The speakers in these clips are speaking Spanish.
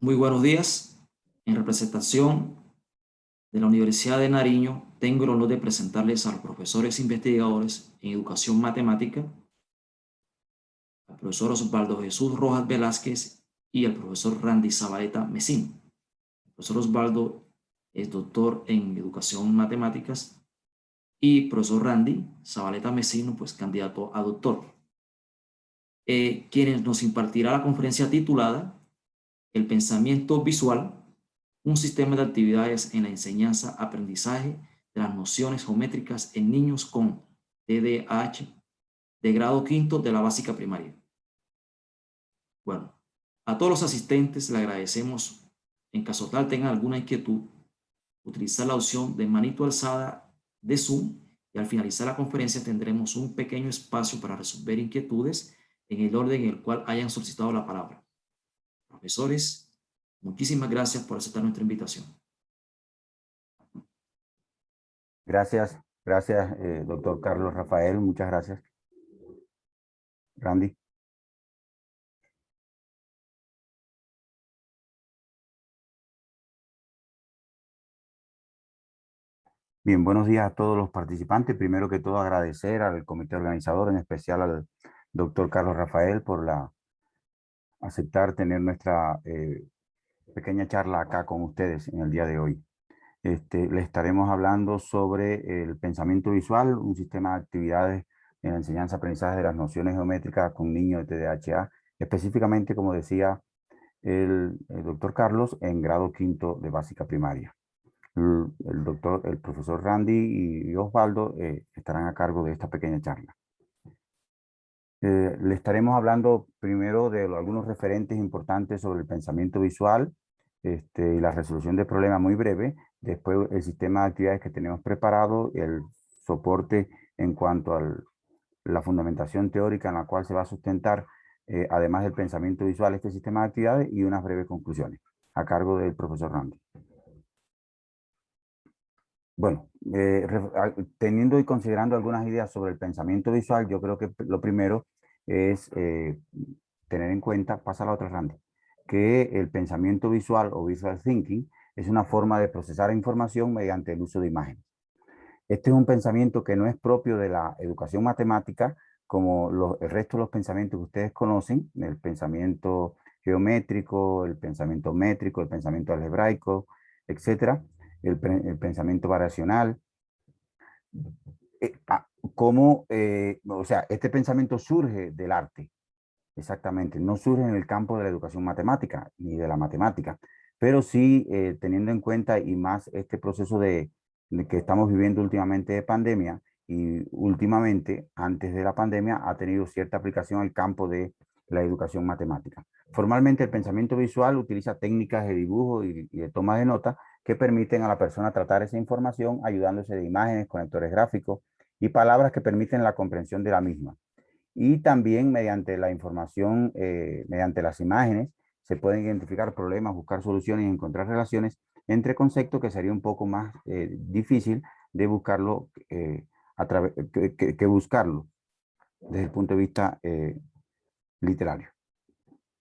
Muy buenos días. En representación de la Universidad de Nariño, tengo el honor de presentarles a los profesores investigadores en educación matemática, al profesor Osvaldo Jesús Rojas Velázquez y al profesor Randy Zabaleta Mesín. El profesor Osvaldo es doctor en educación matemáticas y profesor Randy Zabaleta Mesín, pues candidato a doctor. Quienes nos impartirá la conferencia titulada El pensamiento visual, un sistema de actividades en la enseñanza-aprendizaje de las nociones geométricas en niños con TDAH de grado quinto de la básica primaria. Bueno, a todos los asistentes le agradecemos. En caso tal tengan alguna inquietud, utilizar la opción de manito alzada de Zoom y al finalizar la conferencia tendremos un pequeño espacio para resolver inquietudes en el orden en el cual hayan solicitado la palabra. Profesores, muchísimas gracias por aceptar nuestra invitación. Gracias, doctor Carlos Rafael, muchas gracias. Randy. Bien, buenos días a todos los participantes. Primero que todo agradecer al comité organizador, en especial al doctor Carlos Rafael por aceptar tener nuestra pequeña charla acá con ustedes en el día de hoy. Le estaremos hablando sobre el pensamiento visual, un sistema de actividades en la enseñanza-aprendizaje de las nociones geométricas con niños de TDAH, específicamente, como decía el doctor Carlos, en grado quinto de básica primaria. El profesor Randy y Osvaldo estarán a cargo de esta pequeña charla. Le estaremos hablando primero de algunos referentes importantes sobre el pensamiento visual y la resolución de problemas muy breve. Después el sistema de actividades que tenemos preparado, el soporte en cuanto a la fundamentación teórica en la cual se va a sustentar, además del pensamiento visual, este sistema de actividades y unas breves conclusiones a cargo del profesor Randy. Bueno, teniendo y considerando algunas ideas sobre el pensamiento visual, yo creo que lo primero es tener en cuenta, pasa a la otra Randy, que el pensamiento visual o visual thinking es una forma de procesar información mediante el uso de imágenes. Este es un pensamiento que no es propio de la educación matemática, como el resto de los pensamientos que ustedes conocen, el pensamiento geométrico, el pensamiento métrico, el pensamiento algebraico, etcétera, el pensamiento variacional. O sea, este pensamiento surge del arte, exactamente, no surge en el campo de la educación matemática ni de la matemática, pero sí teniendo en cuenta y más este proceso de que estamos viviendo últimamente de pandemia y últimamente, antes de la pandemia, ha tenido cierta aplicación al campo de la educación matemática. Formalmente el pensamiento visual utiliza técnicas de dibujo y de toma de nota que permiten a la persona tratar esa información ayudándose de imágenes, conectores gráficos y palabras que permiten la comprensión de la misma. Y también mediante la información, mediante las imágenes, se pueden identificar problemas, buscar soluciones y encontrar relaciones entre conceptos que sería un poco más difícil de buscarlo que buscarlo desde el punto de vista literario.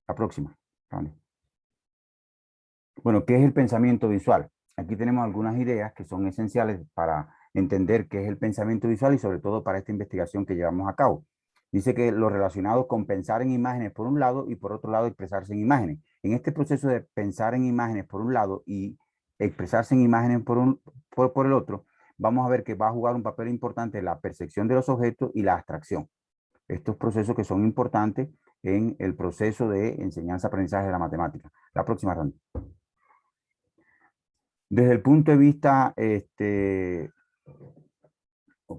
La próxima, Ronnie. Bueno, ¿qué es el pensamiento visual? Aquí tenemos algunas ideas que son esenciales para entender qué es el pensamiento visual y sobre todo para esta investigación que llevamos a cabo. Dice que lo relacionado con pensar en imágenes por un lado y por otro lado expresarse en imágenes. En este proceso de pensar en imágenes por un lado y expresarse en imágenes por el otro, vamos a ver que va a jugar un papel importante la percepción de los objetos y la abstracción. Estos procesos que son importantes en el proceso de enseñanza-aprendizaje de la matemática. La próxima ronda. Desde el punto de vista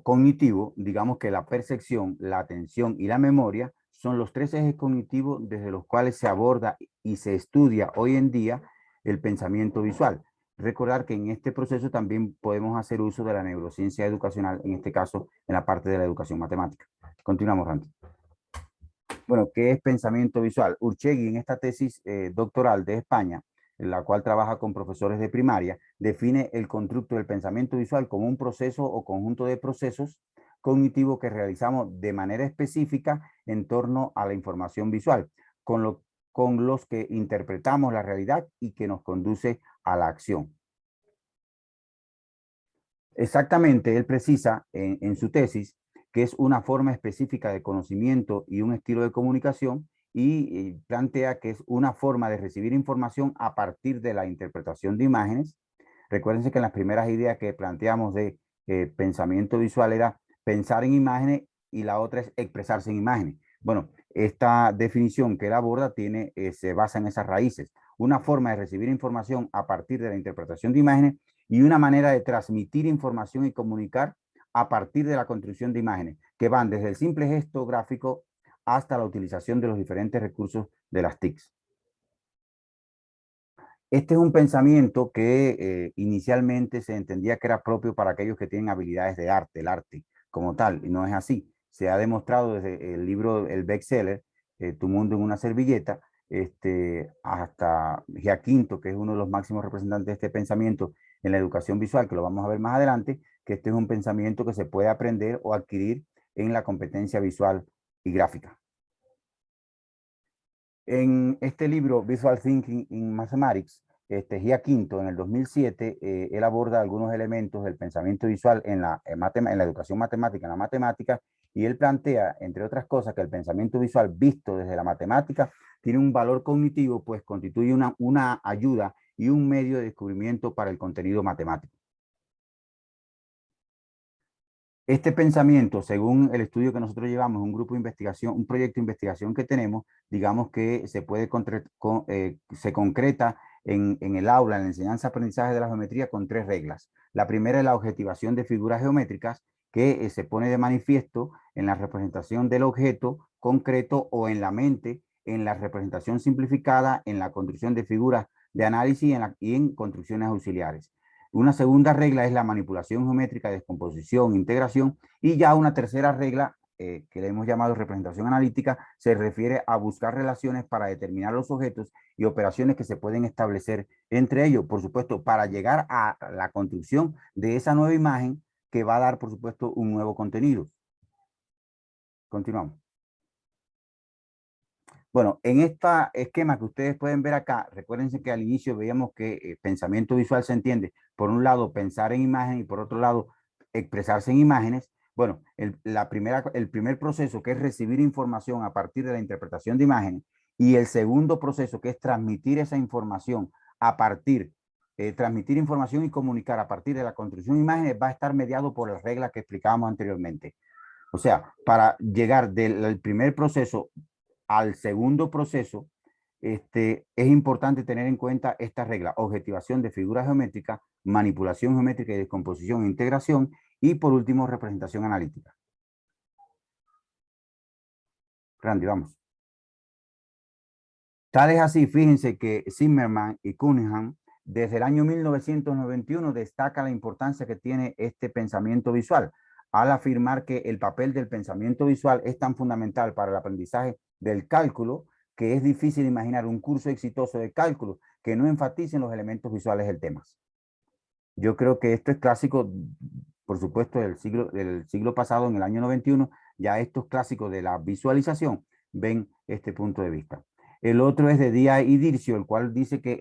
cognitivo, digamos que la percepción, la atención y la memoria son los tres ejes cognitivos desde los cuales se aborda y se estudia hoy en día el pensamiento visual. Recordar que en este proceso también podemos hacer uso de la neurociencia educacional, en este caso en la parte de la educación matemática. Continuamos, Randy. Bueno, ¿qué es pensamiento visual? Urchegui, en esta tesis doctoral de España, en la cual trabaja con profesores de primaria, define el constructo del pensamiento visual como un proceso o conjunto de procesos cognitivos que realizamos de manera específica en torno a la información visual, con con los que interpretamos la realidad y que nos conduce a la acción. Exactamente, él precisa en su tesis que es una forma específica de conocimiento y un estilo de comunicación y plantea que es una forma de recibir información a partir de la interpretación de imágenes. Recuérdense que en las primeras ideas que planteamos de pensamiento visual era pensar en imágenes y la otra es expresarse en imágenes. Bueno, esta definición que él aborda se basa en esas raíces. Una forma de recibir información a partir de la interpretación de imágenes y una manera de transmitir información y comunicar a partir de la construcción de imágenes, que van desde el simple gesto gráfico hasta la utilización de los diferentes recursos de las TICs. Este es un pensamiento que inicialmente se entendía que era propio para aquellos que tienen habilidades de arte, el arte como tal, y no es así. Se ha demostrado desde el libro, el bestseller, Tu mundo en una servilleta, hasta Giaquinto, que es uno de los máximos representantes de este pensamiento en la educación visual, que lo vamos a ver más adelante, que este es un pensamiento que se puede aprender o adquirir en la competencia visual y gráfica. En este libro, Visual Thinking in Mathematics, Giaquinto, en el 2007, él aborda algunos elementos del pensamiento visual en la educación matemática, en la matemática, y él plantea, entre otras cosas, que el pensamiento visual visto desde la matemática tiene un valor cognitivo, pues constituye una ayuda y un medio de descubrimiento para el contenido matemático. Este pensamiento, según el estudio que nosotros llevamos, un grupo de investigación, un proyecto de investigación que tenemos, digamos que se concreta en el aula, en la enseñanza-aprendizaje de la geometría con 3 reglas. La primera es la objetivación de figuras geométricas, que se pone de manifiesto en la representación del objeto concreto o en la mente, en la representación simplificada, en la construcción de figuras de análisis y en construcciones auxiliares. Una segunda regla es la manipulación geométrica, descomposición, integración, y ya una tercera regla, que le hemos llamado representación analítica, se refiere a buscar relaciones para determinar los objetos y operaciones que se pueden establecer entre ellos, por supuesto, para llegar a la construcción de esa nueva imagen que va a dar, por supuesto, un nuevo contenido. Continuamos. Bueno, en este esquema que ustedes pueden ver acá, recuérdense que al inicio veíamos que pensamiento visual se entiende, por un lado, pensar en imagen y por otro lado, expresarse en imágenes. Bueno, el primer proceso, que es recibir información a partir de la interpretación de imágenes, y el segundo proceso, que es transmitir esa información transmitir información y comunicar a partir de la construcción de imágenes, va a estar mediado por las reglas que explicábamos anteriormente. O sea, para llegar del primer proceso al segundo proceso, es importante tener en cuenta esta regla: objetivación de figuras geométricas, manipulación geométrica y descomposición e integración, y por último, representación analítica. Randy, vamos. Tal es así, fíjense que Zimmerman y Cunningham, desde el año 1991, destaca la importancia que tiene este pensamiento visual, al afirmar que el papel del pensamiento visual es tan fundamental para el aprendizaje del cálculo, que es difícil imaginar un curso exitoso de cálculo que no enfatice en los elementos visuales del tema. Yo creo que esto es clásico, por supuesto, del siglo pasado, en el año 91, ya estos clásicos de la visualización ven este punto de vista. El otro es de Díaz y Dircio, el cual dice que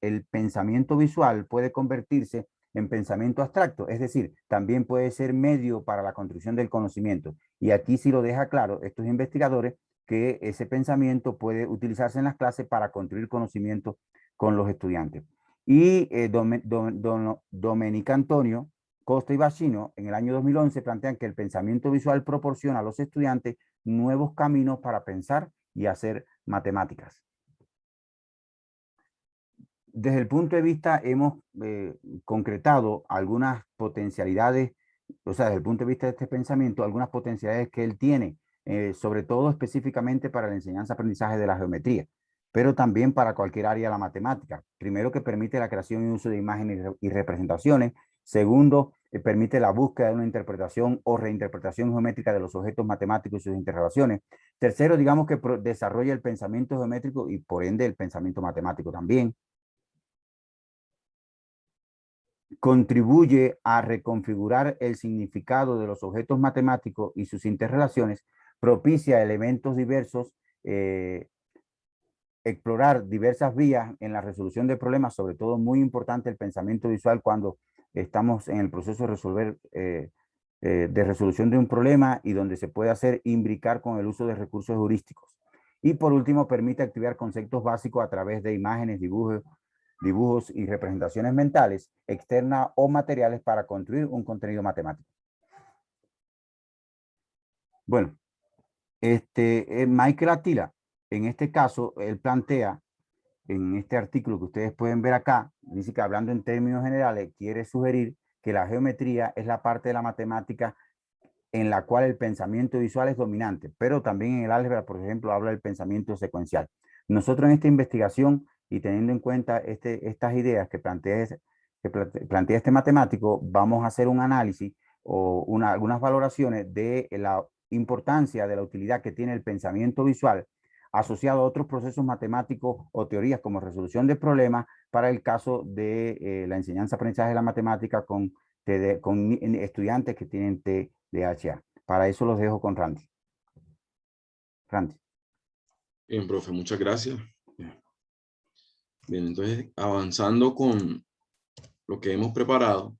el pensamiento visual puede convertirse en pensamiento abstracto, es decir, también puede ser medio para la construcción del conocimiento. Y aquí sí lo deja claro estos investigadores, que ese pensamiento puede utilizarse en las clases para construir conocimiento con los estudiantes. Y Domenica Antonio Costa y Bacino, en el año 2011, plantean que el pensamiento visual proporciona a los estudiantes nuevos caminos para pensar y hacer matemáticas. Desde el punto de vista, hemos concretado algunas potencialidades, o sea, desde el punto de vista de este pensamiento, algunas potencialidades que él tiene, sobre todo específicamente para la enseñanza-aprendizaje de la geometría, pero también para cualquier área de la matemática. Primero, que permite la creación y uso de imágenes y representaciones. Segundo, permite la búsqueda de una interpretación o reinterpretación geométrica de los objetos matemáticos y sus interrelaciones. Tercero, digamos que desarrolla el pensamiento geométrico y por ende el pensamiento matemático también. Contribuye a reconfigurar el significado de los objetos matemáticos y sus interrelaciones, propicia elementos diversos explorar diversas vías en la resolución de problemas, sobre todo muy importante el pensamiento visual cuando estamos en el proceso de resolver, de resolución de un problema y donde se puede hacer imbricar con el uso de recursos heurísticos. Y por último, permite activar conceptos básicos a través de imágenes, dibujos y representaciones mentales externas o materiales para construir un contenido matemático. Bueno, Michael Attila, en este caso, él plantea, en este artículo que ustedes pueden ver acá, dice que hablando en términos generales, quiere sugerir que la geometría es la parte de la matemática en la cual el pensamiento visual es dominante, pero también en el álgebra, por ejemplo, habla del pensamiento secuencial. Nosotros en esta investigación y teniendo en cuenta estas ideas que plantea este matemático, vamos a hacer un análisis o algunas valoraciones de la importancia de la utilidad que tiene el pensamiento visual asociado a otros procesos matemáticos o teorías como resolución de problemas para el caso de la enseñanza-aprendizaje de la matemática con estudiantes que tienen TDAH. Para eso los dejo con Randy. Randy. Bien, profe, muchas gracias. Bien, entonces avanzando con lo que hemos preparado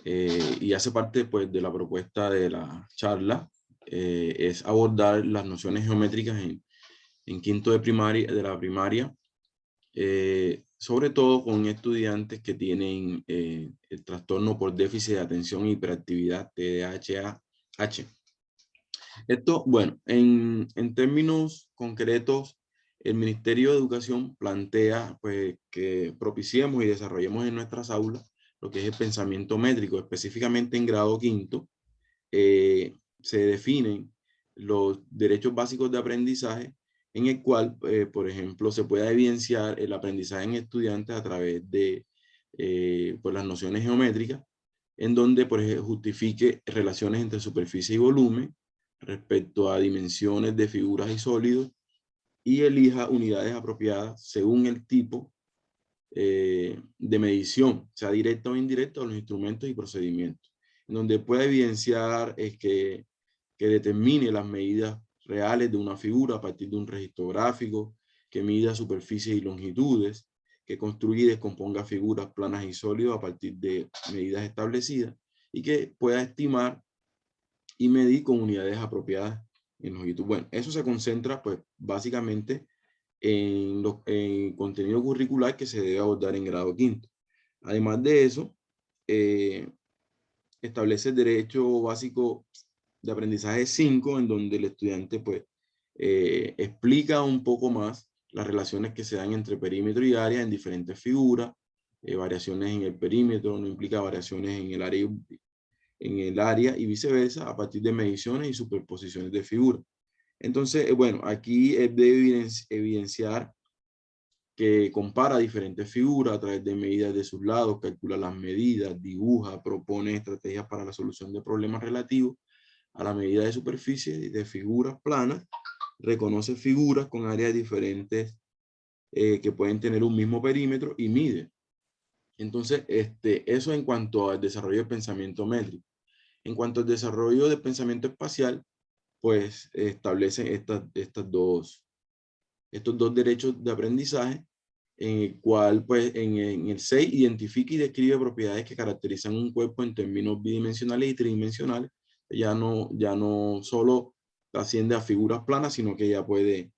y hace parte pues de la propuesta de la charla, es abordar las nociones geométricas en quinto de la primaria, sobre todo con estudiantes que tienen el trastorno por déficit de atención e hiperactividad, TDAH. Esto, bueno, en términos concretos, el Ministerio de Educación plantea pues, que propiciemos y desarrollemos en nuestras aulas lo que es el pensamiento métrico, específicamente en grado quinto. Se definen los derechos básicos de aprendizaje en el cual, por ejemplo, se puede evidenciar el aprendizaje en estudiantes a través de pues las nociones geométricas, en donde por ejemplo, justifique relaciones entre superficie y volumen respecto a dimensiones de figuras y sólidos y elija unidades apropiadas según el tipo de medición, sea directa o indirecta, de los instrumentos y procedimientos, en donde puede evidenciar que determine las medidas reales de una figura a partir de un registro gráfico, que mida superficies y longitudes, que construya y descomponga figuras planas y sólidas a partir de medidas establecidas y que pueda estimar y medir con unidades apropiadas en longitud. Bueno, eso se concentra pues básicamente en el contenido curricular que se debe abordar en grado quinto. Además de eso, establece el derecho básico de aprendizaje 5, en donde el estudiante pues explica un poco más las relaciones que se dan entre perímetro y área en diferentes figuras, variaciones en el perímetro no implica variaciones en el área y viceversa a partir de mediciones y superposiciones de figuras. Entonces, bueno, aquí debe evidenciar que compara diferentes figuras a través de medidas de sus lados, calcula las medidas, dibuja, propone estrategias para la solución de problemas relativos a la medida de superficie y de figuras planas, reconoce figuras con áreas diferentes que pueden tener un mismo perímetro y mide. Entonces, eso en cuanto al desarrollo del pensamiento métrico. En cuanto al desarrollo del pensamiento espacial, pues establece estos dos derechos de aprendizaje, en el cual, pues, en el 6 identifica y describe propiedades que caracterizan un cuerpo en términos bidimensionales y tridimensionales. Ya no solo asciende a figuras planas, sino que ya puede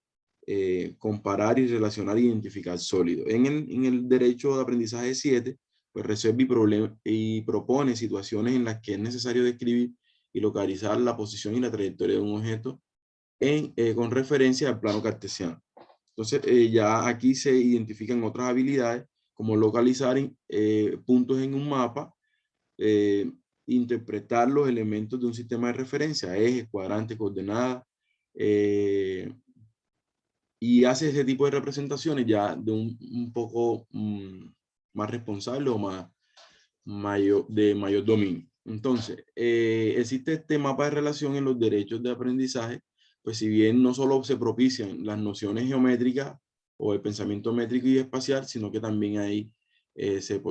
comparar y relacionar e identificar sólidos. En el derecho de aprendizaje 7, pues resuelve y propone situaciones en las que es necesario describir y localizar la posición y la trayectoria de un objeto con referencia al plano cartesiano. Entonces, ya aquí se identifican otras habilidades, como localizar puntos en un mapa, interpretar los elementos de un sistema de referencia, ejes, cuadrantes, coordenadas, y hace ese tipo de representaciones ya de un poco más responsable o de mayor dominio. Entonces, existe este mapa de relación en los derechos de aprendizaje, pues si bien no solo se propician las nociones geométricas o el pensamiento métrico y espacial, sino que también ahí se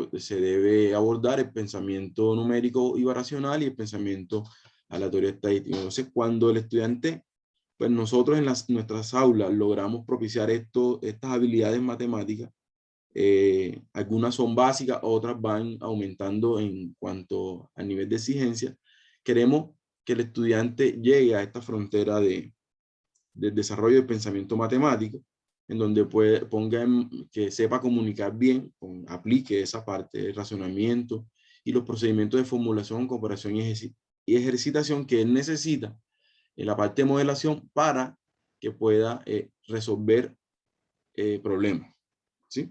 debe abordar el pensamiento numérico y variacional y el pensamiento aleatorio estadístico. Entonces, cuando el estudiante pues nosotros en nuestras aulas logramos propiciar estas habilidades matemáticas. Algunas son básicas, otras van aumentando en cuanto al nivel de exigencia. Queremos que el estudiante llegue a esta frontera del desarrollo del pensamiento matemático, en donde que sepa comunicar bien, aplique esa parte del razonamiento y los procedimientos de formulación, comparación y ejercitación que él necesita en la parte de modelación para que pueda resolver problemas, ¿sí?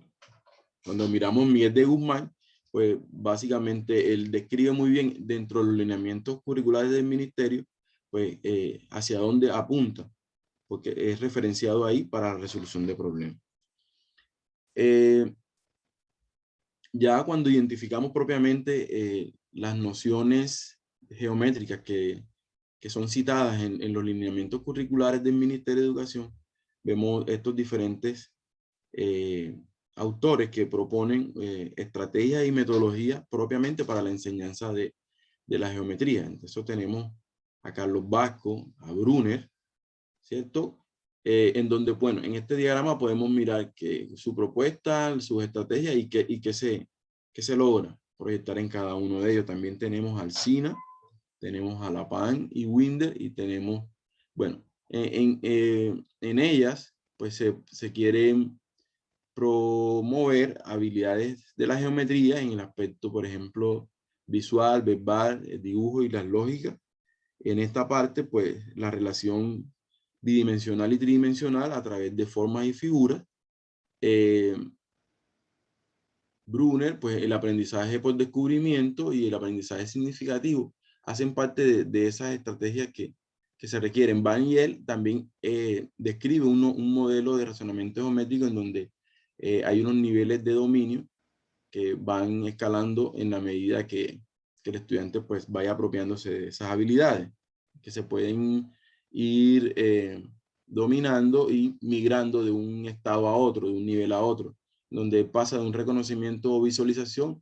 Cuando miramos Miguel de Guzmán, pues básicamente él describe muy bien dentro de los lineamientos curriculares del ministerio, pues hacia dónde apunta, porque es referenciado ahí para la resolución de problemas. Ya cuando identificamos propiamente las nociones geométricas que son citadas en los lineamientos curriculares del Ministerio de Educación, vemos estos diferentes autores que proponen estrategias y metodologías propiamente para la enseñanza de la geometría. Entonces tenemos a Carlos Vasco, a Brunner, ¿cierto? En donde, bueno, en este diagrama podemos mirar que su propuesta, sus estrategias y qué se logra proyectar en cada uno de ellos. También tenemos al SINA, tenemos a Lapin y Winder y tenemos, bueno, en ellas pues se quieren promover habilidades de la geometría en el aspecto, por ejemplo, visual, verbal, el dibujo y las lógicas. En esta parte, pues, la relación bidimensional y tridimensional a través de formas y figuras. Brunner, pues, el aprendizaje por descubrimiento y el aprendizaje significativo hacen parte de esas estrategias que se requieren. Van y él también describe un modelo de razonamiento geométrico en donde hay unos niveles de dominio que van escalando en la medida que el estudiante pues vaya apropiándose de esas habilidades, que se pueden ir dominando y migrando de un estado a otro, de un nivel a otro, donde pasa de un reconocimiento o visualización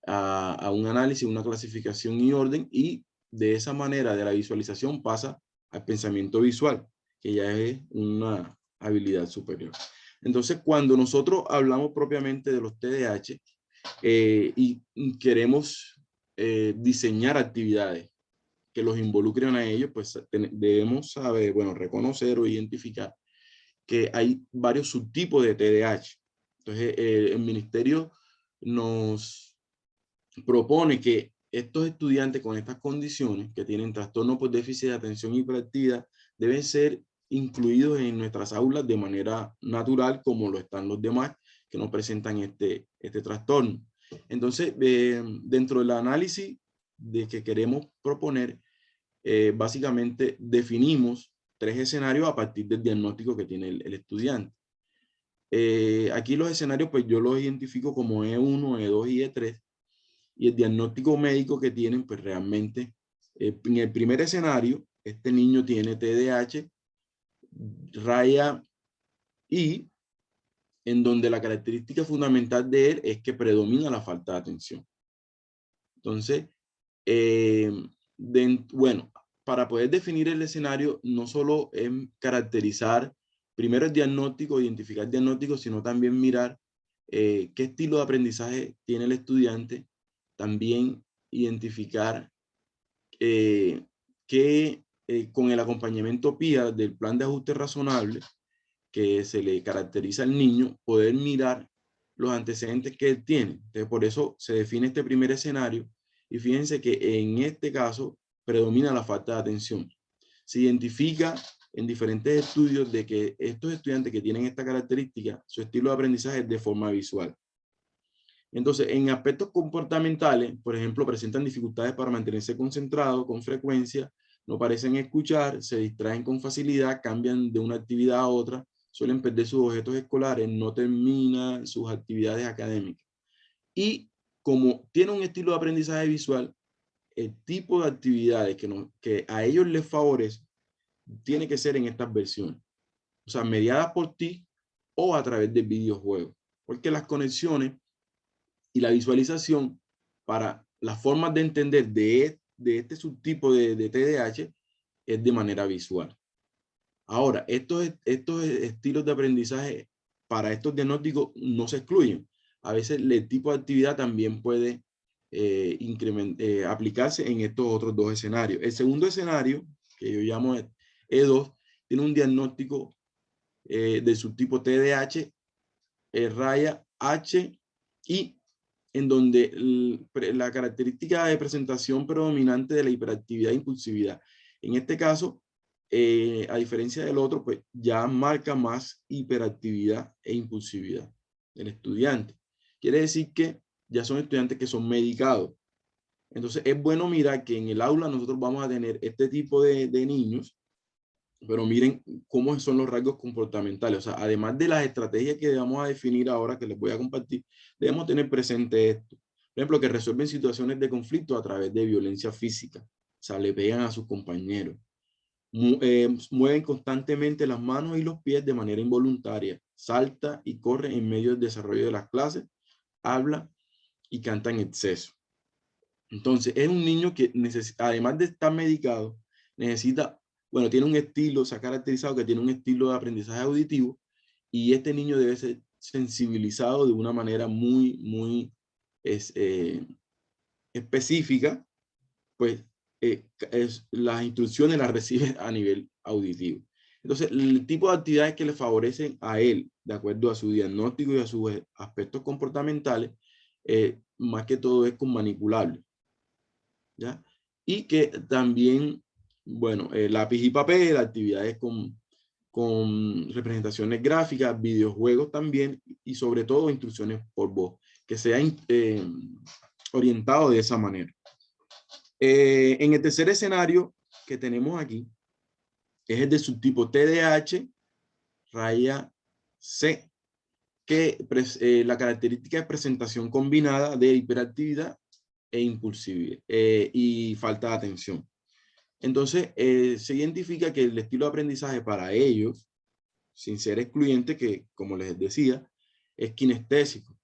a un análisis, una clasificación y orden, y de esa manera de la visualización pasa al pensamiento visual, que ya es una habilidad superior. Entonces, cuando nosotros hablamos propiamente de los TDAH y queremos diseñar actividades que los involucren a ellos, pues debemos saber, bueno, reconocer o identificar que hay varios subtipos de TDAH. Entonces, el ministerio nos propone que estos estudiantes con estas condiciones, que tienen trastorno por déficit de atención y hiperactividad, deben ser incluidos en nuestras aulas de manera natural, como lo están los demás que no presentan este trastorno. Entonces, dentro del análisis de que queremos proponer, básicamente definimos 3 escenarios a partir del diagnóstico que tiene el estudiante. Aquí los escenarios, pues yo los identifico como E1, E2 y E3. Y el diagnóstico médico que tienen, pues realmente, en el primer escenario, este niño tiene TDAH, raya I, en donde la característica fundamental de él es que predomina la falta de atención. Entonces, bueno, para poder definir el escenario, no solo es caracterizar primero el diagnóstico, identificar el diagnóstico, sino también mirar qué estilo de aprendizaje tiene el estudiante, también identificar que con el acompañamiento PIA del plan de ajuste razonable que se le caracteriza al niño, poder mirar los antecedentes que él tiene. Entonces, por eso se define este primer escenario y fíjense que en este caso predomina la falta de atención. Se identifica en diferentes estudios de que estos estudiantes que tienen esta característica, su estilo de aprendizaje es de forma visual. Entonces, en aspectos comportamentales, por ejemplo, presentan dificultades para mantenerse concentrados con frecuencia, no parecen escuchar, se distraen con facilidad, cambian de una actividad a otra, suelen perder sus objetos escolares, no terminan sus actividades académicas. Y como tiene un estilo de aprendizaje visual, el tipo de actividades que a ellos les favorece tiene que ser en estas versiones. O sea, mediadas por ti o a través del videojuego. Porque las conexiones y la visualización para las formas de entender de este subtipo de TDAH es de manera visual. Ahora, estos estilos de aprendizaje para estos diagnósticos no se excluyen. A veces el tipo de actividad también puede aplicarse en estos otros dos escenarios. El segundo escenario, que yo llamo E2, tiene un diagnóstico de subtipo TDAH, raya H, y en donde la característica de presentación predominante de la hiperactividad e impulsividad. En este caso, a diferencia del otro, pues ya marca más hiperactividad e impulsividad del estudiante. Quiere decir que ya son estudiantes que son medicados. Entonces es bueno mirar que en el aula nosotros vamos a tener este tipo de niños, pero miren cómo son los rasgos comportamentales. O sea, además de las estrategias que vamos a definir ahora, que les voy a compartir, debemos tener presente esto. Por ejemplo, que resuelven situaciones de conflicto a través de violencia física. O sea, le pegan a sus compañeros. Mueven constantemente las manos y los pies de manera involuntaria. Salta y corre en medio del desarrollo de las clases. Habla y canta en exceso. Entonces, es un niño que necesita, además de estar medicado, necesita, bueno, tiene un estilo, se ha caracterizado que tiene un estilo de aprendizaje auditivo, y este niño debe ser sensibilizado de una manera muy específica, pues las instrucciones las recibe a nivel auditivo. Entonces, el tipo de actividades que le favorecen a él, de acuerdo a su diagnóstico y a sus aspectos comportamentales, más que todo es con manipulable. ¿Ya? Y que también, bueno, lápiz y papel, actividades con representaciones gráficas, videojuegos también, y sobre todo instrucciones por voz, que sea orientado de esa manera. En el tercer escenario que tenemos aquí, es el de subtipo TDAH, raya C, que la característica es presentación combinada de hiperactividad e impulsividad y falta de atención. Entonces, se identifica que el estilo de aprendizaje para ellos, sin ser excluyente, que como les decía, es kinestésico.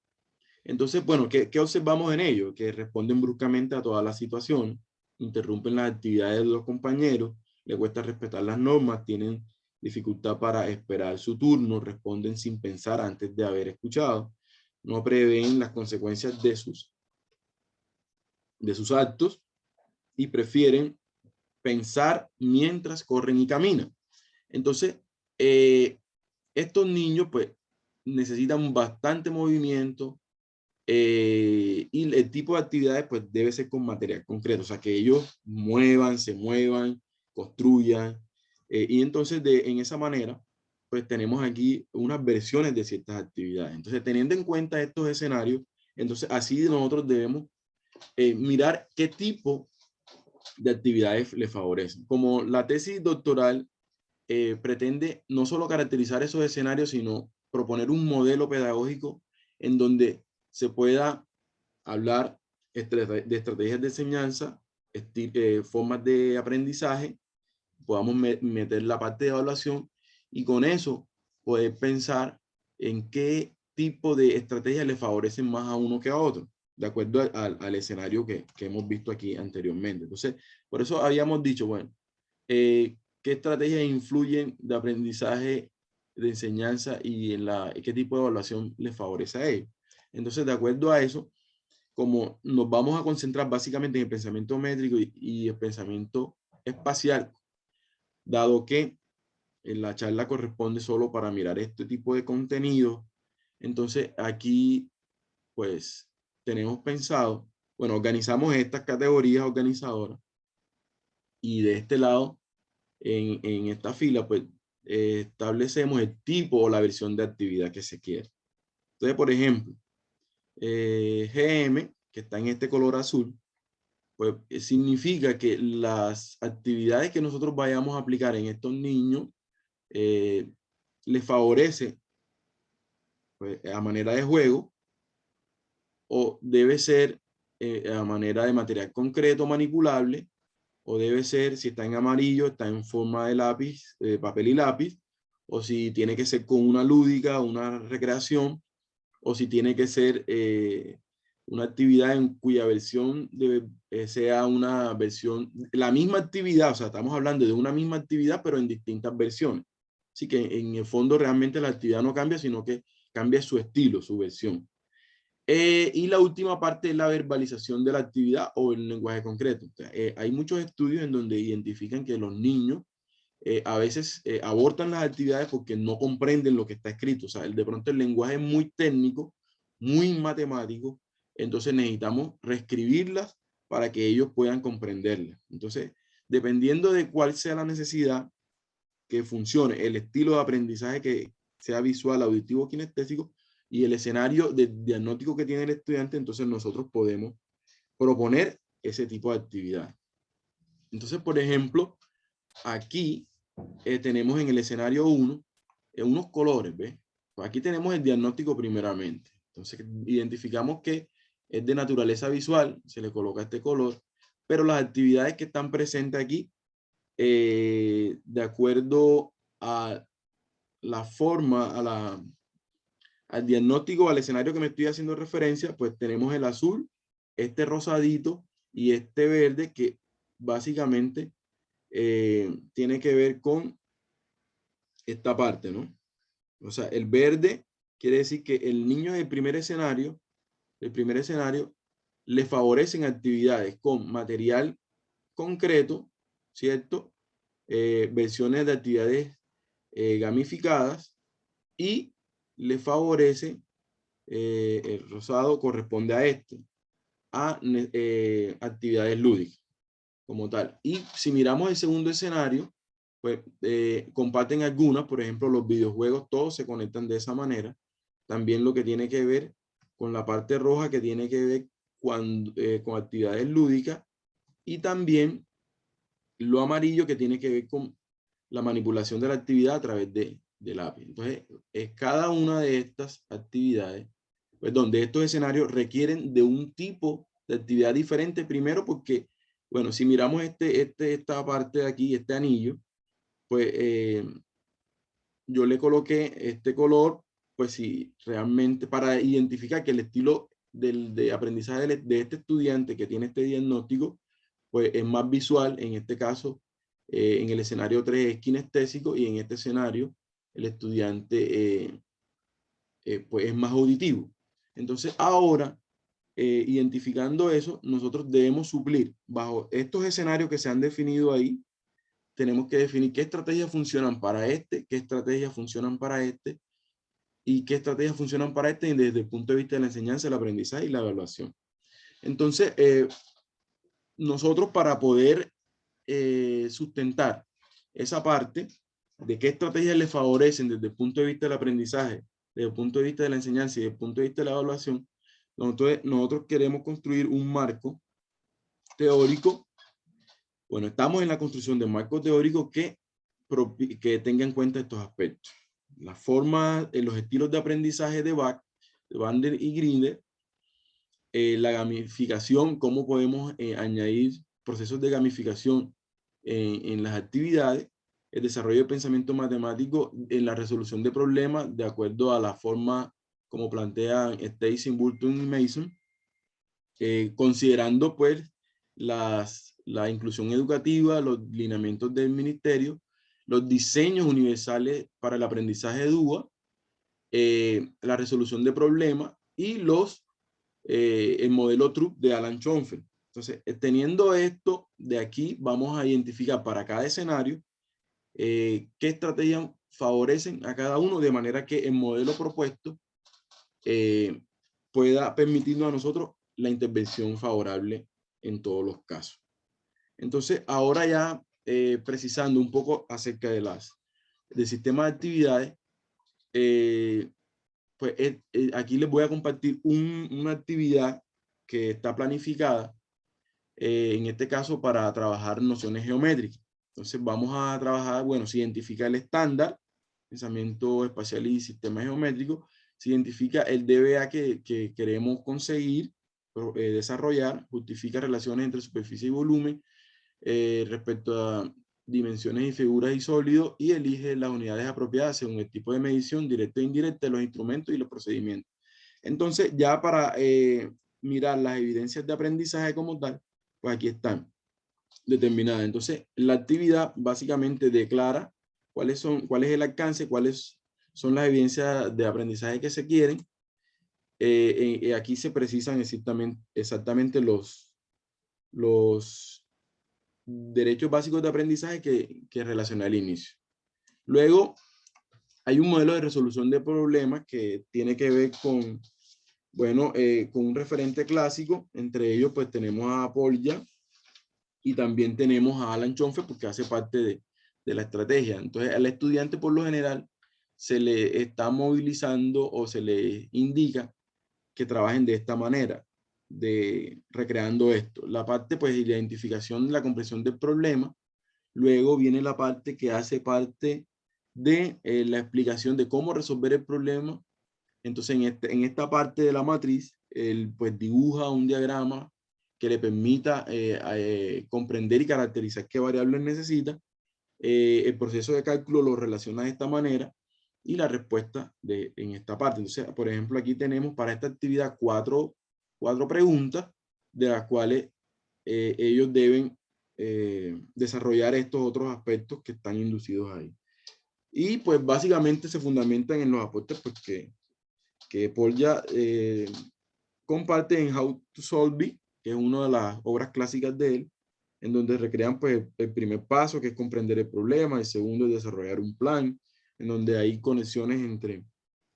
Entonces, bueno, ¿qué observamos en ellos? Que responden bruscamente a todas las situaciones, interrumpen las actividades de los compañeros, les cuesta respetar las normas, tienen dificultad para esperar su turno, responden sin pensar antes de haber escuchado, no prevén las consecuencias de sus actos y prefieren pensar mientras corren y caminan. Entonces, estos niños pues necesitan bastante movimiento, y el tipo de actividades pues debe ser con material concreto, o sea, que ellos se muevan, construyan, y entonces en esa manera pues tenemos aquí unas versiones de ciertas actividades. Entonces, teniendo en cuenta estos escenarios, entonces así nosotros debemos mirar qué tipo de actividades le favorecen. Como la tesis doctoral pretende no solo caracterizar esos escenarios, sino proponer un modelo pedagógico en donde se pueda hablar de estrategias de enseñanza, formas de aprendizaje, podamos meter la parte de evaluación, y con eso poder pensar en qué tipo de estrategias le favorecen más a uno que a otro, de acuerdo al escenario que hemos visto aquí anteriormente. Entonces, por eso habíamos dicho, bueno, qué estrategias influyen de aprendizaje, de enseñanza, y qué tipo de evaluación les favorece a ellos. Entonces, de acuerdo a eso, como nos vamos a concentrar básicamente en el pensamiento métrico y el pensamiento espacial, dado que en la charla corresponde solo para mirar este tipo de contenido, entonces aquí pues tenemos pensado, bueno, organizamos estas categorías organizadoras, y de este lado, en esta fila, pues establecemos el tipo o la versión de actividad que se quiere. Entonces, por ejemplo, GM, que está en este color azul, pues significa que las actividades que nosotros vayamos a aplicar en estos niños les favorece pues, a manera de juego, o debe ser a manera de material concreto manipulable, o debe ser, si está en amarillo, está en forma de lápiz, papel y lápiz, o si tiene que ser con una lúdica, una recreación, o si tiene que ser una actividad en cuya versión sea una versión, la misma actividad, o sea, estamos hablando de una misma actividad, pero en distintas versiones. Así que en el fondo realmente la actividad no cambia, sino que cambia su estilo, su versión. Y la última parte es la verbalización de la actividad o el lenguaje concreto. O sea, hay muchos estudios en donde identifican que los niños a veces abortan las actividades porque no comprenden lo que está escrito. O sea, de pronto el lenguaje es muy técnico, muy matemático, entonces necesitamos reescribirlas para que ellos puedan comprenderlas. Entonces, dependiendo de cuál sea la necesidad que funcione, el estilo de aprendizaje que sea visual, auditivo, kinestésico, y el escenario de diagnóstico que tiene el estudiante, entonces nosotros podemos proponer ese tipo de actividad. Entonces, por ejemplo, aquí tenemos en el escenario 1 unos colores, ¿ves? Pues aquí tenemos el diagnóstico primeramente. Entonces, identificamos que es de naturaleza visual, se le coloca este color, pero las actividades que están presentes aquí, de acuerdo a la forma, al diagnóstico, al escenario que me estoy haciendo referencia, pues tenemos el azul, este rosadito y este verde que básicamente tiene que ver con esta parte, ¿no? O sea, el verde quiere decir que el niño del primer escenario, le favorecen actividades con material concreto, ¿cierto? Versiones de actividades gamificadas y le favorece, el rosado corresponde a actividades lúdicas como tal. Y si miramos el segundo escenario, pues comparten algunas, por ejemplo, los videojuegos, todos se conectan de esa manera. También lo que tiene que ver con la parte roja, que tiene que ver con actividades lúdicas, y también lo amarillo, que tiene que ver con la manipulación de la actividad a través del API. Entonces, cada una de estas actividades, pues donde estos escenarios requieren de un tipo de actividad diferente, primero porque, bueno, si miramos esta parte de aquí, este anillo, pues yo le coloqué este color, pues si realmente para identificar que el estilo de aprendizaje de este estudiante que tiene este diagnóstico, pues es más visual, en este caso, en el escenario 3 es kinestésico, y en este escenario el estudiante pues es más auditivo. Entonces ahora, identificando eso, nosotros debemos suplir bajo estos escenarios que se han definido ahí. Tenemos que definir qué estrategias funcionan para qué estrategias funcionan para y qué estrategias funcionan para desde el punto de vista de la enseñanza, el aprendizaje y la evaluación. Entonces, nosotros para poder sustentar esa parte de qué estrategias le favorecen desde el punto de vista del aprendizaje, desde el punto de vista de la enseñanza y desde el punto de vista de la evaluación, nosotros queremos construir un marco teórico. Bueno, estamos en la construcción de un marco teórico que tenga en cuenta estos aspectos. La forma, los estilos de aprendizaje de Bandler y Grinder, la gamificación, cómo podemos añadir procesos de gamificación en las actividades, el desarrollo de pensamiento matemático en la resolución de problemas de acuerdo a la forma como plantean Stacy, Burton y Mason, considerando pues la inclusión educativa, los lineamientos del ministerio, los diseños universales para el aprendizaje DUA, la resolución de problemas y el modelo TRUP de Alan Schoenfeld. Entonces, teniendo esto de aquí, vamos a identificar para cada escenario qué estrategias favorecen a cada uno, de manera que el modelo propuesto pueda permitirnos a nosotros la intervención favorable en todos los casos. Entonces, ahora ya precisando un poco acerca del sistema de actividades, pues aquí les voy a compartir una actividad que está planificada, en este caso para trabajar nociones geométricas. Entonces vamos a trabajar, bueno, se identifica el estándar, pensamiento espacial y sistema geométrico, se identifica el DBA que queremos conseguir, desarrollar, justifica relaciones entre superficie y volumen respecto a dimensiones y figuras y sólidos, y elige las unidades apropiadas según el tipo de medición, directa e indirecta, los instrumentos y los procedimientos. Entonces, ya para mirar las evidencias de aprendizaje como tal, pues aquí están determinadas. Entonces, la actividad básicamente declara cuál es el alcance, cuáles son las evidencias de aprendizaje que se quieren. Aquí se precisan exactamente los derechos básicos de aprendizaje que relacioné al inicio. Luego, hay un modelo de resolución de problemas que tiene que ver con, bueno, con un referente clásico. Entre ellos, pues tenemos a Polya y también tenemos a Alan Schonfer, porque hace parte de la estrategia. Entonces, al estudiante, por lo general, se le está movilizando o se le indica que trabajen de esta manera, recreando esto. La parte, pues, de identificación de la comprensión del problema. Luego viene la parte que hace parte de la explicación de cómo resolver el problema. Entonces, en esta parte de la matriz, él pues dibuja un diagrama que le permita comprender y caracterizar qué variables necesita. El proceso de cálculo lo relaciona de esta manera y la respuesta en esta parte. Entonces, por ejemplo, aquí tenemos para esta actividad cuatro preguntas, de las cuales ellos deben desarrollar estos otros aspectos que están inducidos ahí. Y pues básicamente se fundamentan en los aportes pues, que Polya comparte en How to Solve It, que es una de las obras clásicas de él, en donde recrean pues, el primer paso, que es comprender el problema, el segundo es desarrollar un plan, en donde hay conexiones entre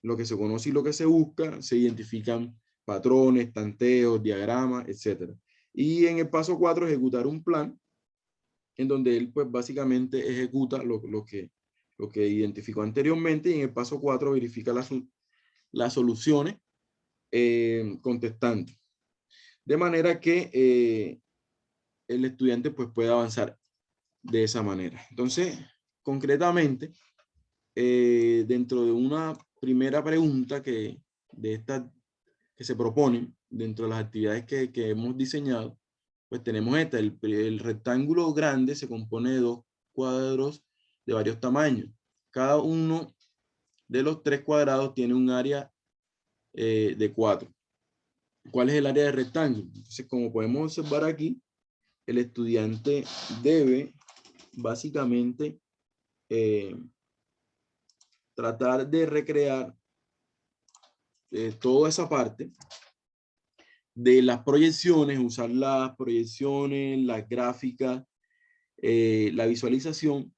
lo que se conoce y lo que se busca, se identifican patrones, tanteos, diagramas, etc. Y en el paso 4, ejecutar un plan, en donde él pues básicamente ejecuta lo que identificó anteriormente, y en el paso 4 verifica las soluciones contestando. De manera que el estudiante pues puede avanzar de esa manera. Entonces, concretamente, dentro de una primera pregunta que se proponen dentro de las actividades que hemos diseñado, pues tenemos esta. El rectángulo grande se compone de dos cuadros de varios tamaños. Cada uno de los tres cuadrados tiene un área de 4. ¿Cuál es el área de rectángulo? Entonces, como podemos observar aquí, el estudiante debe básicamente tratar de recrear toda esa parte de las proyecciones, usar las proyecciones, las gráficas, la visualización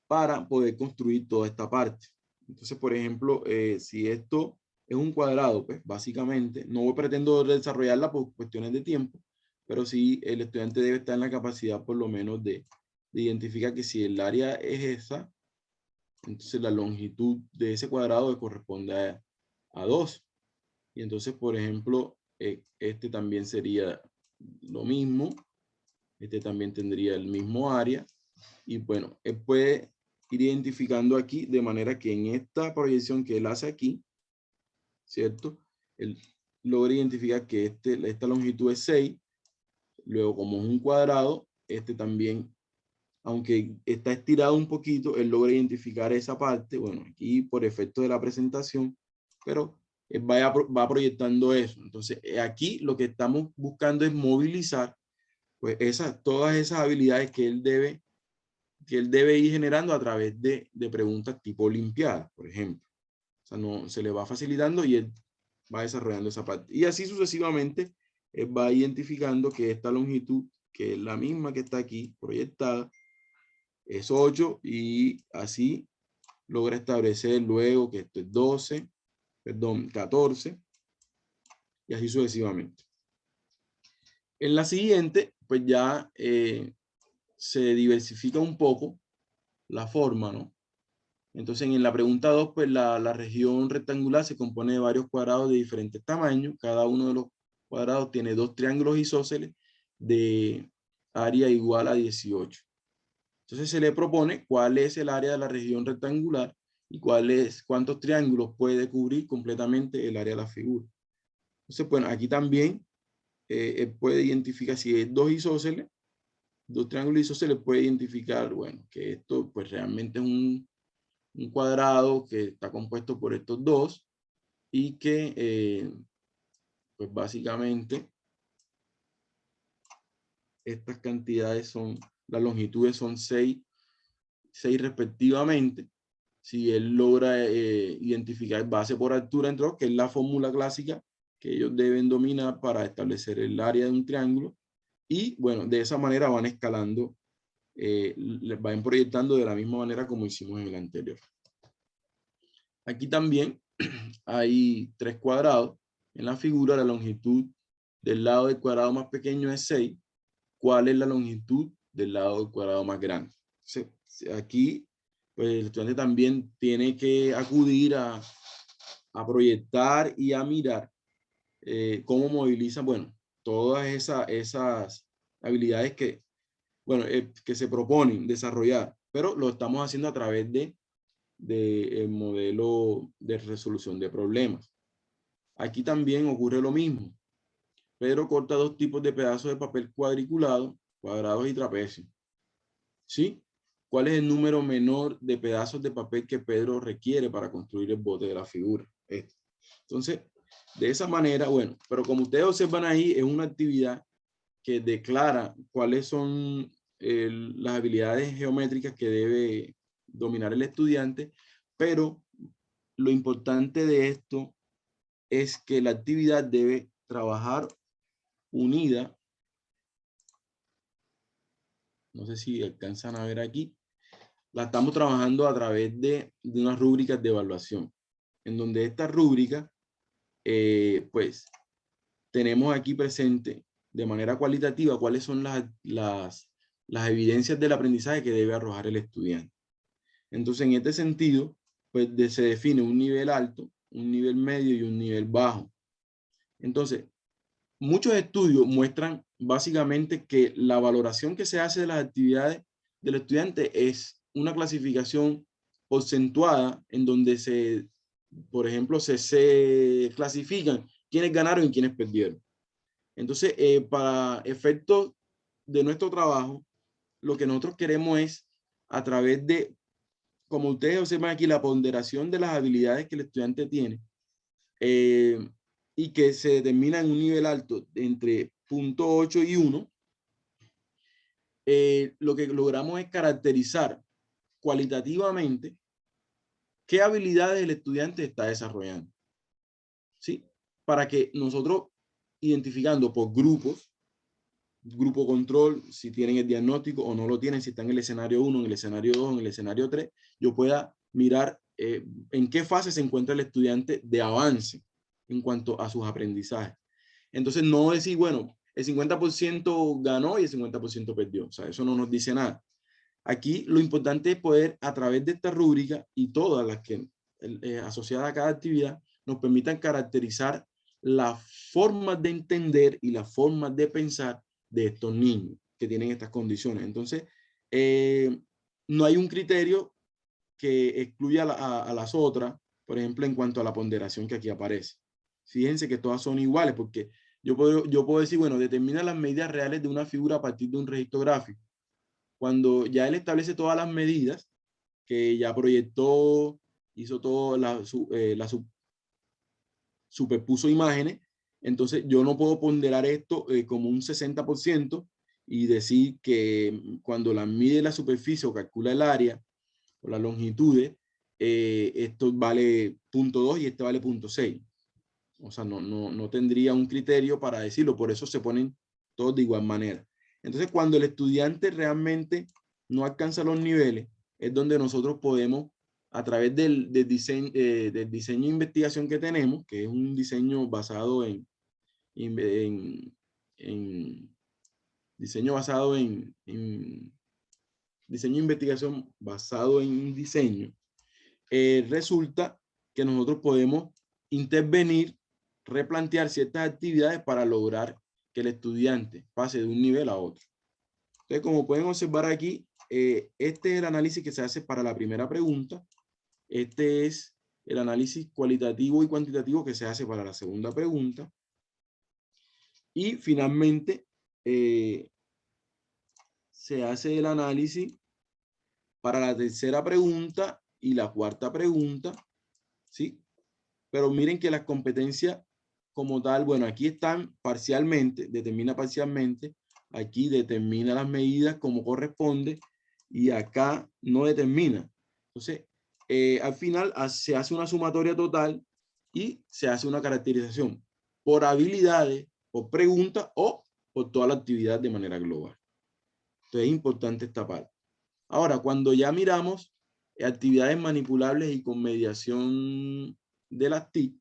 para poder construir toda esta parte. Entonces, por ejemplo, si esto es un cuadrado, pues básicamente no pretendo desarrollarla por cuestiones de tiempo, pero sí el estudiante debe estar en la capacidad por lo menos de identificar que si el área es esa, entonces la longitud de ese cuadrado corresponde a 2. Y entonces, por ejemplo, este también sería lo mismo. Este también tendría el mismo área. Y bueno, él puede ir identificando aquí de manera que en esta proyección que él hace aquí, ¿cierto? Él logra identificar que esta longitud es 6. Luego, como es un cuadrado, este también, aunque está estirado un poquito, él logra identificar esa parte. Bueno, aquí por efecto de la presentación, pero va proyectando eso. Entonces, aquí lo que estamos buscando es movilizar pues todas esas habilidades que él debe ir generando a través de preguntas tipo olimpiadas, por ejemplo. O sea, no, se le va facilitando y él va desarrollando esa parte. Y así sucesivamente, él va identificando que esta longitud, que es la misma que está aquí proyectada, es 8, y así logra establecer luego que esto es 12, perdón, 14, y así sucesivamente. En la siguiente, pues ya se diversifica un poco la forma, ¿no? Entonces, en la pregunta 2, pues la región rectangular se compone de varios cuadrados de diferentes tamaños. Cada uno de los cuadrados tiene 2 triángulos isósceles de área igual a 18. Entonces, se le propone cuál es el área de la región rectangular y cuántos triángulos puede cubrir completamente el área de la figura. Entonces, bueno, aquí también puede identificar si es 2 isósceles, 2 triángulos isósceles, puede identificar, bueno, que esto pues realmente es un cuadrado que está compuesto por estos dos y que pues básicamente estas cantidades son, las longitudes son 6 respectivamente. Si él logra identificar base por altura, entonces, que es la fórmula clásica que ellos deben dominar para establecer el área de un triángulo. Y bueno, de esa manera van escalando, van proyectando de la misma manera como hicimos en el anterior. Aquí también hay 3 cuadrados. En la figura, la longitud del lado del cuadrado más pequeño es 6. ¿Cuál es la longitud del lado del cuadrado más grande? Aquí, pues el estudiante también tiene que acudir a proyectar y a mirar cómo moviliza, bueno, todas esas habilidades que, bueno, que se proponen desarrollar, pero lo estamos haciendo a través de el modelo de resolución de problemas. Aquí también ocurre lo mismo. Pedro corta 2 tipos de pedazos de papel cuadriculado, cuadrados y trapecios. ¿Sí? ¿Cuál es el número menor de pedazos de papel que Pedro requiere para construir el bote de la figura? Entonces, de esa manera, bueno, pero como ustedes observan ahí, es una actividad que declara cuáles son las habilidades geométricas que debe dominar el estudiante, pero lo importante de esto es que la actividad debe trabajar unida. No sé si alcanzan a ver aquí. La estamos trabajando a través de unas rúbricas de evaluación, en donde esta rúbrica, pues, tenemos aquí presente de manera cualitativa cuáles son las evidencias del aprendizaje que debe arrojar el estudiante. Entonces, en este sentido, pues se define un nivel alto, un nivel medio y un nivel bajo. Entonces, muchos estudios muestran básicamente que la valoración que se hace de las actividades del estudiante es una clasificación porcentuada en donde por ejemplo, se clasifican quiénes ganaron y quiénes perdieron. Entonces, para efectos de nuestro trabajo, lo que nosotros queremos es, a través de, como ustedes observan aquí, la ponderación de las habilidades que el estudiante tiene, y que se determina en un nivel alto entre 0.8 y 1, lo que logramos es caracterizar cualitativamente qué habilidades el estudiante está desarrollando. ¿Sí? Para que nosotros, identificando por grupos, grupo control, si tienen el diagnóstico o no lo tienen, si están en el escenario 1, en el escenario 2, en el escenario 3, yo pueda mirar en qué fase se encuentra el estudiante de avance en cuanto a sus aprendizajes. Entonces, no decir, bueno, el 50% ganó y el 50% perdió. O sea, eso no nos dice nada. Aquí lo importante es poder, a través de esta rúbrica y todas las que asociadas a cada actividad, nos permitan caracterizar las formas de entender y las formas de pensar de estos niños que tienen estas condiciones. Entonces, no hay un criterio que excluya a las otras, por ejemplo, en cuanto a la ponderación que aquí aparece. Fíjense que todas son iguales, porque yo puedo decir, bueno, determina las medidas reales de una figura a partir de un registro gráfico. Cuando ya él establece todas las medidas, que ya proyectó, hizo todo, superpuso imágenes, entonces yo no puedo ponderar esto como un 60% y decir que cuando la mide la superficie o calcula el área o las longitudes, esto vale 0.2 y este vale 0.6. O sea, no tendría un criterio para decirlo, por eso se ponen todos de igual manera. Entonces, cuando el estudiante realmente no alcanza los niveles, es donde nosotros podemos, a través del diseño de investigación que tenemos, que es un diseño basado diseño basado diseño de investigación basado en diseño, resulta que nosotros podemos intervenir, replantear ciertas actividades para lograr que el estudiante pase de un nivel a otro. Entonces, como pueden observar aquí, este es el análisis que se hace para la primera pregunta. Este es el análisis cualitativo y cuantitativo que se hace para la segunda pregunta. Y finalmente, se hace el análisis para la tercera pregunta y la cuarta pregunta, ¿sí? Pero miren que las competencias como tal, bueno, aquí están parcialmente, determina parcialmente. aquí determina las medidas como corresponde y acá no determina. Entonces, al final se hace una sumatoria total y se hace una caracterización por habilidades, por preguntas o por toda la actividad de manera global. Entonces es importante esta parte. Ahora, cuando ya miramos actividades manipulables y con mediación de las TIC,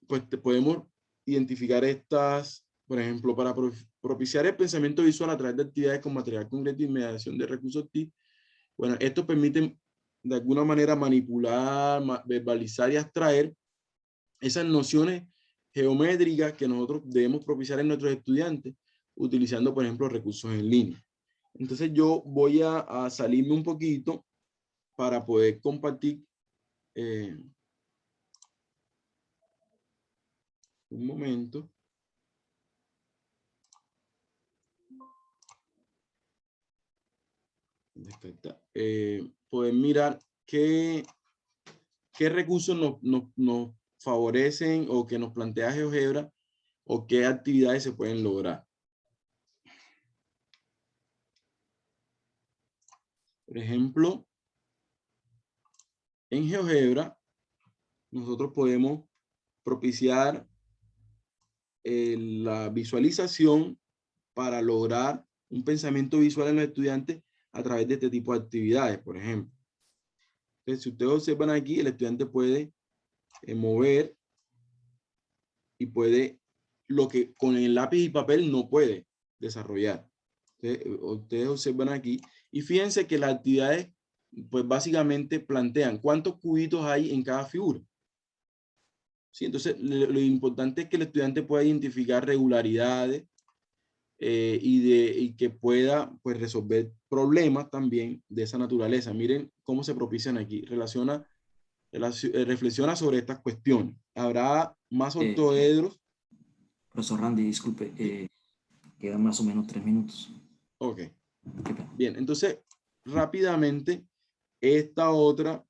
pues podemos identificar estas, por ejemplo, para propiciar el pensamiento visual a través de actividades con material concreto y mediación de recursos TIC. Bueno, estos permiten de alguna manera manipular, verbalizar y abstraer esas nociones geométricas que nosotros debemos propiciar en nuestros estudiantes, utilizando, por ejemplo, recursos en línea. Entonces yo voy a salirme un poquito para poder compartir un momento. Poder mirar qué recursos nos favorecen o que nos plantea GeoGebra o qué actividades se pueden lograr. Por ejemplo, en GeoGebra nosotros podemos propiciar la visualización para lograr un pensamiento visual en los estudiantes a través de este tipo de actividades, por ejemplo. Entonces, si ustedes observan aquí, el estudiante puede mover y puede lo que con el lápiz y papel no puede desarrollar. Entonces, ustedes observan aquí y fíjense que las actividades pues básicamente plantean cuántos cubitos hay en cada figura. ¿Sí? Entonces, lo importante es que el estudiante pueda identificar regularidades y que pueda pues, resolver problemas también de esa naturaleza. Miren cómo se propician aquí. Reflexiona sobre estas cuestiones. Habrá más octoedros. Profesor Randy, disculpe, quedan más o menos 3 minutos. Ok. Bien, entonces, rápidamente, esta otra,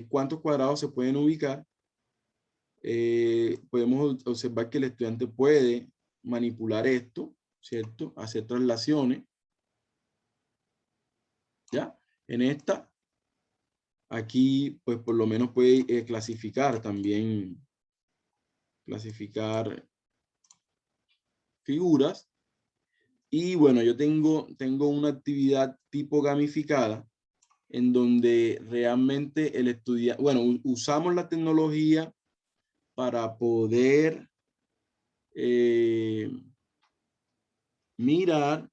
¿cuántos cuadrados se pueden ubicar? Podemos observar que el estudiante puede manipular esto, ¿cierto? Hacer traslaciones. ¿Ya? En esta, aquí, pues por lo menos puede clasificar también, clasificar figuras. Y bueno, yo tengo una actividad tipo gamificada en donde realmente el estudiante, bueno, usamos la tecnología para poder mirar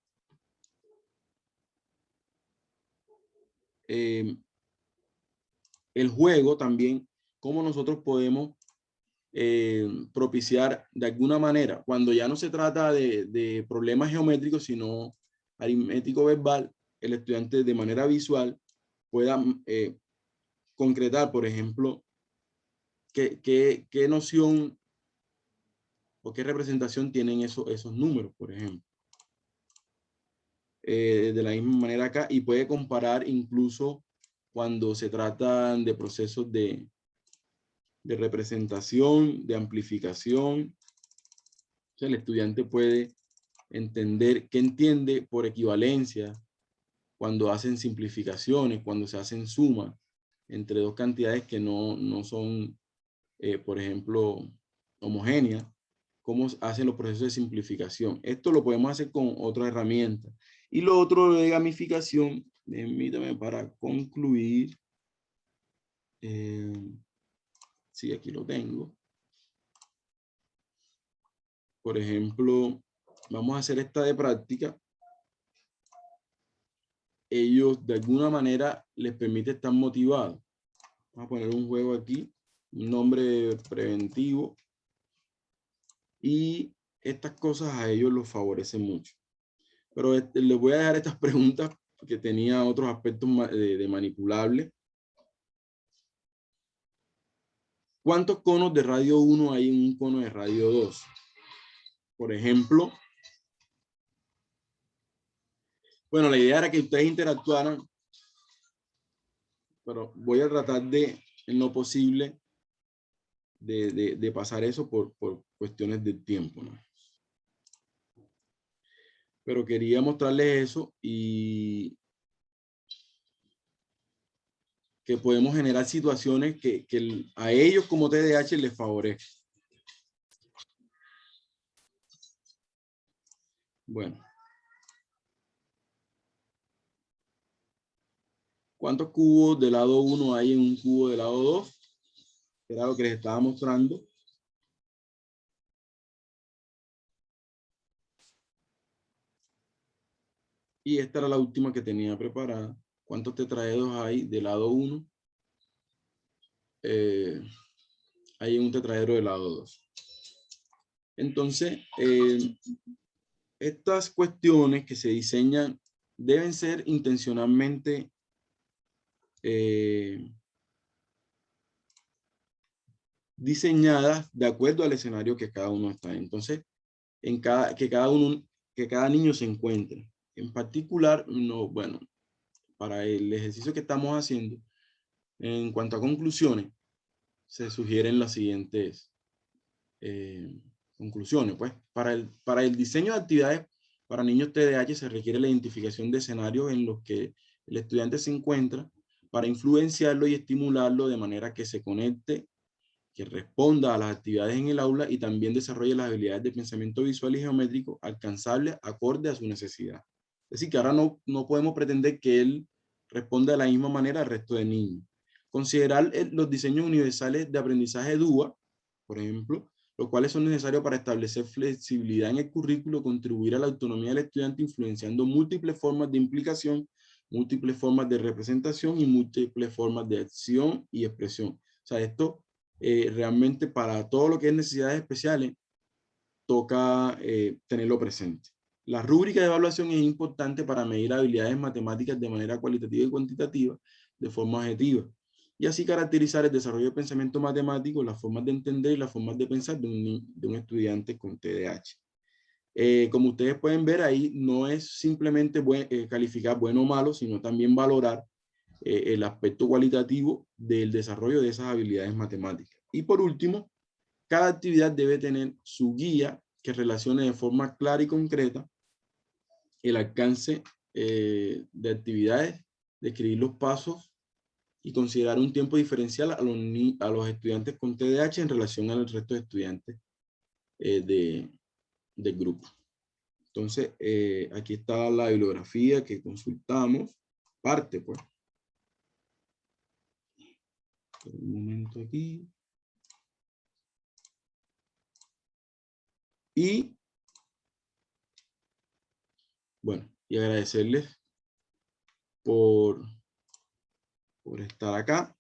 el juego también, cómo nosotros podemos propiciar de alguna manera, cuando ya no se trata de problemas geométricos, sino aritmético verbal, el estudiante de manera visual pueda concretar, por ejemplo, qué noción o qué representación tienen esos números, por ejemplo. De la misma manera acá, y puede comparar incluso cuando se tratan de procesos de representación, de amplificación. O sea, el estudiante puede entender qué entiende por equivalencia cuando hacen simplificaciones, cuando se hacen sumas entre dos cantidades que no son, por ejemplo, homogéneas, cómo hacen los procesos de simplificación. Esto lo podemos hacer con otra herramienta. Y lo otro de gamificación, permítame para concluir. Sí, aquí lo tengo. Por ejemplo, vamos a hacer esta de práctica. Ellos de alguna manera les permite estar motivados. Vamos a poner un juego aquí, un nombre preventivo. Y estas cosas a ellos los favorecen mucho. Pero les voy a dejar estas preguntas porque tenía otros aspectos de manipulable. ¿Cuántos conos de radio 1 hay en un cono de radio 2? Por ejemplo, bueno, la idea era que ustedes interactuaran, pero voy a tratar de, en lo posible, de pasar eso por cuestiones de tiempo, ¿no? pero quería mostrarles eso y que podemos generar situaciones que a ellos como TDAH les favorezcan. Bueno. ¿Cuántos cubos de lado 1 hay en un cubo de lado 2? Era lo que les estaba mostrando. Y esta era la última que tenía preparada. ¿Cuántos tetraedros hay de lado 1? Hay un tetraedro de lado 2. Entonces, estas cuestiones que se diseñan deben ser intencionalmente diseñadas de acuerdo al escenario que cada uno está en. Entonces, que cada niño se encuentre. En particular, no, bueno, para el ejercicio que estamos haciendo, en cuanto a conclusiones, se sugieren las siguientes conclusiones. Pues, para el diseño de actividades para niños TDAH se requiere la identificación de escenarios en los que el estudiante se encuentra para influenciarlo y estimularlo de manera que se conecte, que responda a las actividades en el aula y también desarrolle las habilidades de pensamiento visual y geométrico alcanzables acorde a su necesidad. Es decir, que ahora no podemos pretender que él responda de la misma manera al resto de niños. Considerar los diseños universales de aprendizaje DUA, por ejemplo, los cuales son necesarios para establecer flexibilidad en el currículo, contribuir a la autonomía del estudiante influenciando múltiples formas de implicación, múltiples formas de representación y múltiples formas de acción y expresión. O sea, esto realmente para todo lo que es necesidades especiales toca tenerlo presente. La rúbrica de evaluación es importante para medir habilidades matemáticas de manera cualitativa y cuantitativa de forma objetiva y así caracterizar el desarrollo del pensamiento matemático, las formas de entender y las formas de pensar de un estudiante con TDAH. Como ustedes pueden ver ahí, no es simplemente calificar bueno o malo, sino también valorar el aspecto cualitativo del desarrollo de esas habilidades matemáticas. Y por último, cada actividad debe tener su guía que relacione de forma clara y concreta el alcance de actividades, describir los pasos y considerar un tiempo diferencial a los estudiantes con TDAH en relación al resto de estudiantes del grupo. Entonces, aquí está la bibliografía que consultamos, parte pues. Un momento aquí. Y, bueno, y agradecerles por estar acá.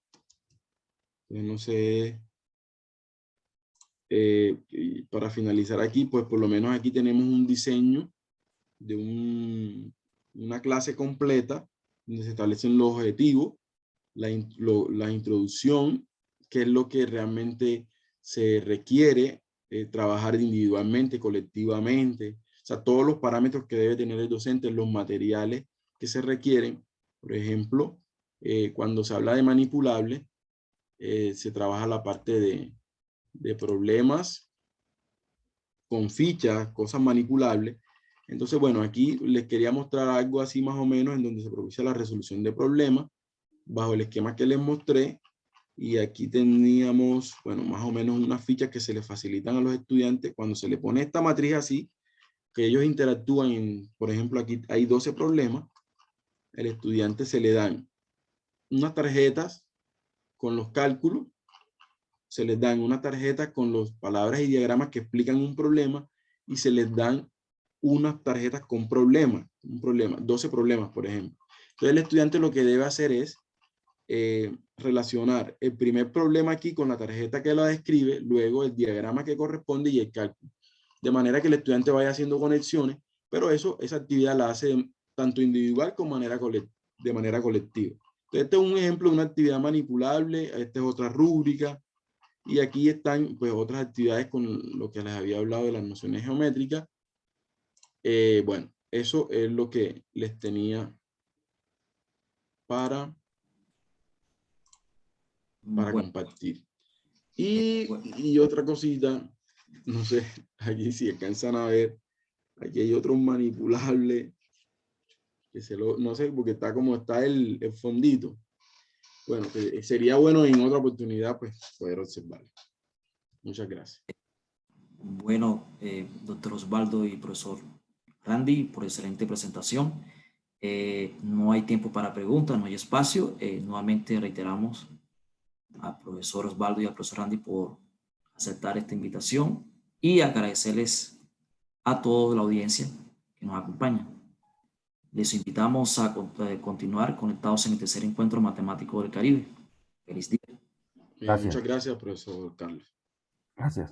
No sé, para finalizar aquí, pues por lo menos aquí tenemos un diseño de una clase completa donde se establecen los objetivos, la introducción, qué es lo que realmente se requiere trabajar individualmente, colectivamente, o sea, todos los parámetros que debe tener el docente, los materiales que se requieren. Por ejemplo, cuando se habla de manipulables, se trabaja la parte de problemas con fichas, cosas manipulables. Entonces, bueno, aquí les quería mostrar algo así más o menos en donde se produce la resolución de problemas bajo el esquema que les mostré. Y aquí teníamos, bueno, más o menos unas fichas que se les facilitan a los estudiantes cuando se le pone esta matriz así, que ellos interactúan por ejemplo, aquí hay 12 problemas. El estudiante se le dan unas tarjetas con los cálculos, se les dan una tarjeta con las palabras y diagramas que explican un problema y se les dan unas tarjetas con problemas, 12 problemas, por ejemplo. Entonces el estudiante lo que debe hacer es relacionar el primer problema aquí con la tarjeta que la describe, luego el diagrama que corresponde y el cálculo. De manera que el estudiante vaya haciendo conexiones, pero esa actividad la hace tanto individual como de manera colectiva. Entonces, este es un ejemplo de una actividad manipulable, esta es otra rúbrica, y aquí están pues otras actividades con lo que les había hablado de las nociones geométricas. Bueno, eso es lo que les tenía para Bueno, compartir. Y otra cosita, no sé, aquí si alcanzan a ver, Aquí hay otro manipulable. Que no sé, porque está como está el fondito. Bueno, que sería bueno en otra oportunidad pues poder observarlo. Muchas gracias. Bueno, doctor Osvaldo y profesor Randy, por excelente presentación. No hay tiempo para preguntas, no hay espacio. Nuevamente reiteramos al profesor Osvaldo y al profesor Randy por aceptar esta invitación y agradecerles a toda la audiencia que nos acompaña. Les invitamos a continuar conectados en el tercer encuentro matemático del Caribe. Feliz día. Gracias. Muchas gracias, profesor Carlos. Gracias.